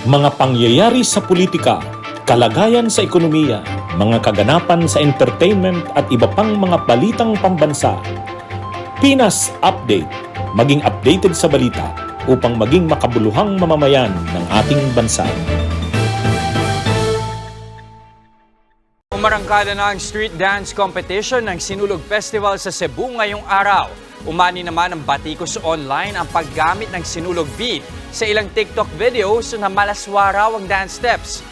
Mga pangyayari sa politika, kalagayan sa ekonomiya, mga kaganapan sa entertainment at iba pang mga balitang pambansa. Pinas Update, maging updated sa balita upang maging makabuluhang mamamayan ng ating bansa. Umarangkada na ang street dance competition ng Sinulog Festival sa Cebu ngayong araw. Umani naman ang batikos online ang paggamit ng Sinulog beat sa ilang TikTok videos na malaswa raw ang dance steps.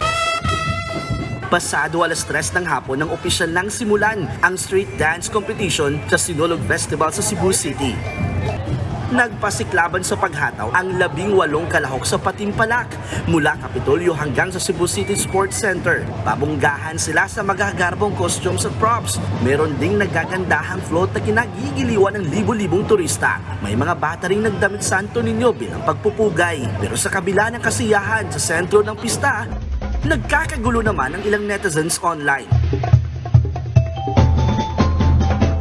Pasado 3:00 ng hapon nang opisyal nang simulan ang street dance competition sa Sinulog Festival sa Cebu City. Nagpasiklaban sa paghataw ang 18 kalahok sa Patimpalak mula Kapitolyo hanggang sa Cebu City Sports Center. Babunggahan sila sa magagarbong costumes at props. Meron ding nagagandahang float na kinagigiliwan ng libo-libong turista. May mga bata ring nagdamit Santo Niño bilang pagpupugay. Pero sa kabila ng kasiyahan sa sentro ng pista, nagkakagulo naman ang ilang netizens online.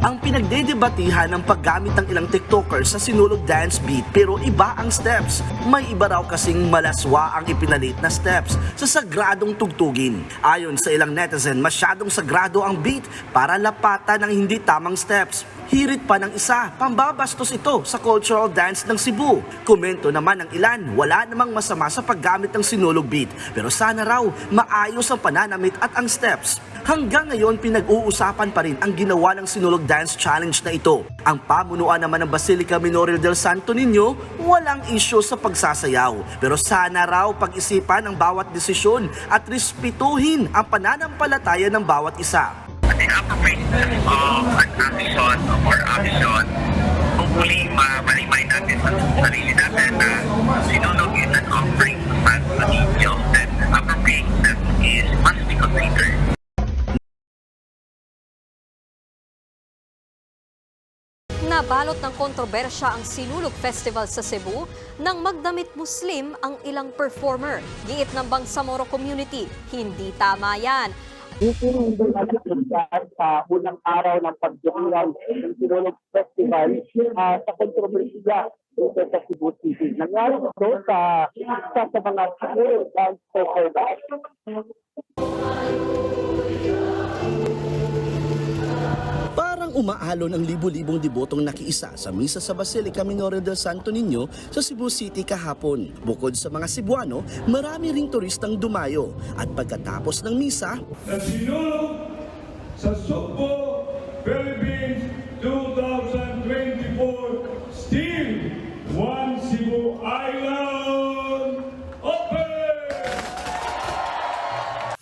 Ang pinagdedebatihan ng paggamit ng ilang TikTokers sa Sinulog dance beat pero iba ang steps. May iba raw kasing malaswa ang ipinalit na steps sa sagradong tugtugin. Ayon sa ilang netizen, masyadong sagrado ang beat para lapatan ng hindi tamang steps. Hirit pa ng isa, pambabastos ito sa cultural dance ng Cebu. Komento naman ng ilan, wala namang masama sa paggamit ng Sinulog beat pero sana raw maayos ang pananamit at ang steps. Hanggang ngayon, pinag-uusapan pa rin ang ginawa ng Sinulog Dance Challenge na ito. Ang pamunuan naman ng Basilica Memorial del Santo Niño, walang isyo sa pagsasayaw. Pero sana raw pag-isipan ang bawat desisyon at respetuhin ang pananampalataya ng bawat isa. The appropriate of an action or action, hopefully ma-remind natin sa sarili natin na Sinulog is an offering to Santo Niño that appropriateness is must be considered. Nabalot ng kontrobersya ang Sinulog Festival sa Cebu nang magdamit Muslim ang ilang performer. Giit ng Bangsamoro community, hindi tama yan. Hindi sa unang araw ng pagdiriwang ng Sinulog Festival sa kontrobersiya dito sa Cebu City. Nangyari ito sa isa sa mga Sinulog dance performers. Parang umaalon ang libo-libong debotong nakiisa sa misa sa Basilica Memorial del Santo Niño sa Cebu City kahapon. Bukod sa mga Cebuano, marami ring turistang dumayo. At pagkatapos ng misa, na Sinulog sa Cebu, Philippines 2024, still one Cebu Island open!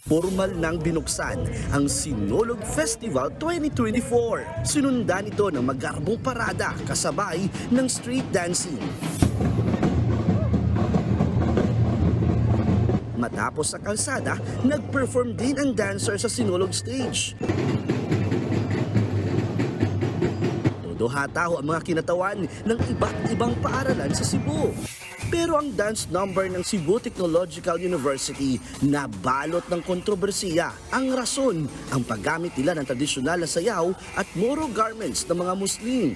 formal nang binuksan ang Sinulog Festival 2024. Sinundan ito ng magarbong parada kasabay ng street dancing. Matapos sa kalsada, nag-perform din ang dancer sa Sinulog stage. Todo hataw ang mga kinatawan ng iba't ibang paaralan sa Cebu. Pero ang dance number ng Cebu Technological University nabalot ng kontrobersiya. Ang rason, ang paggamit nila ng tradisyonal na sayaw at moro garments ng mga Muslim.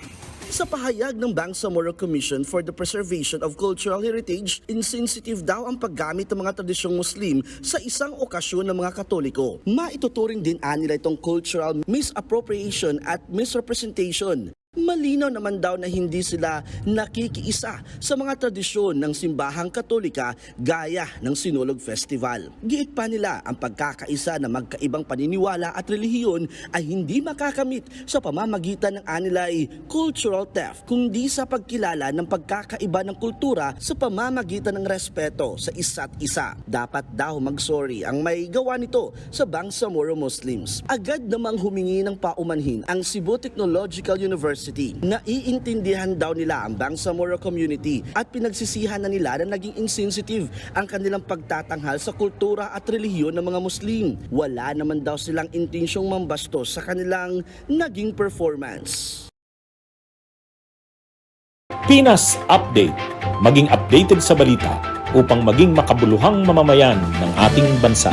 Sa pahayag ng Bangsamoro Commission for the Preservation of Cultural Heritage, insensitive daw ang paggamit ng mga tradisyong Muslim sa isang okasyon ng mga Katoliko. Maituturing din nila itong cultural misappropriation at misrepresentation. Malinaw naman daw na hindi sila nakikiisa sa mga tradisyon ng simbahang Katolika gaya ng Sinulog Festival. Giit pa nila ang pagkakaisa na magkaibang paniniwala at relihiyon ay hindi makakamit sa pamamagitan ng anilay cultural theft, kundi sa pagkilala ng pagkakaiba ng kultura sa pamamagitan ng respeto sa isa't isa. Dapat daw mag-sorry ang may gawa nito sa Bangsamoro Muslims. Agad namang humingi ng paumanhin ang Cebu Technological University. Naiintindihan daw nila ang Bangsamoro community at pinagsisihan na nila na naging insensitive ang kanilang pagtatanghal sa kultura at relihiyon ng mga Muslim. Wala naman daw silang intensyong mambastos sa kanilang naging performance. Pinas Update, maging updated sa balita upang maging makabuluhang mamamayan ng ating bansa.